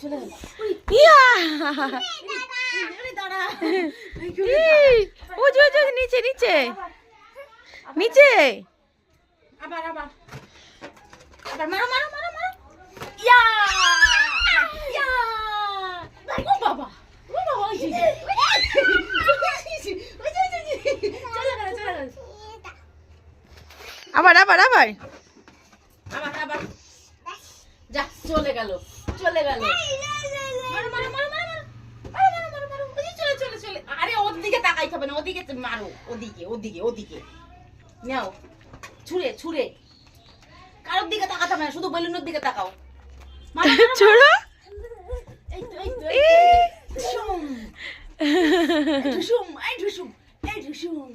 চলে গেল নিচে নিচে নিচে আবার আবার আবার মারো মারো মারো মারো ইয়া ইয়া ও বাবা ওই যে চলে গেল আবার আবার আবার আবার আবার যা চলে গেল মারো মারো মারো মারো মারো মারো মারো ওই চলে চলে চলে আরে ওর দিকে তাকাইতে হবে না ওদিকে মারো ওদিকে ওদিকে ওদিকে নাও ছুঁড়ে ছুঁড়ে কারোর দিকে তাকাতে হবে না শুধু বেলুনের দিকে তাকাও ছোড়ো এই তো ঢুসুম ঢুসুম এই ঢুসুম এই ঢুসুম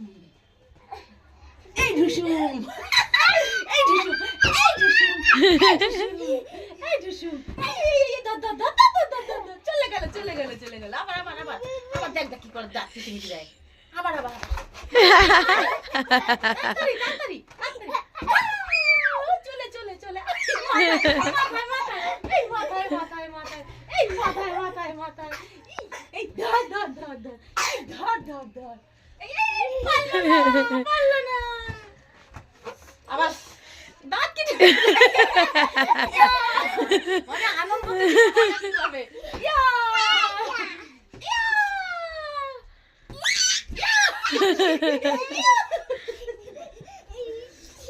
এই ঢুসুম এই ঢুসুম এই ঢুসুম এই ঢুসুম এই দাদা চলে গেল আবার আবার আবার আবার দেখ কি করে দাঁত পিটি যায় আবার আবার তাড়াতাড়ি চলে এই মাথায় এই ধর এই পারলো না আবার দাঁত কেটে মানে আনন্দ হবে ইয়া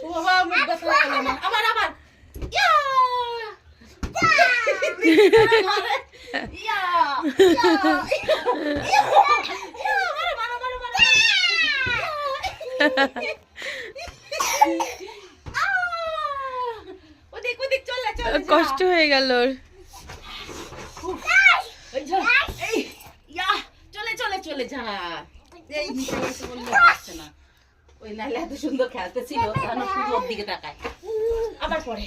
ও বাবা মুখ ব্যথা লাগলো না আবার আবার ইয়া ইয়া ওদিক চলে কষ্ট হয়ে গেল চলে যা এই নিচে বললে আসছে না ওই নাইলে এত সুন্দর খেলতে ছিল শুধু ওর দিকে তাকায় আবার পরে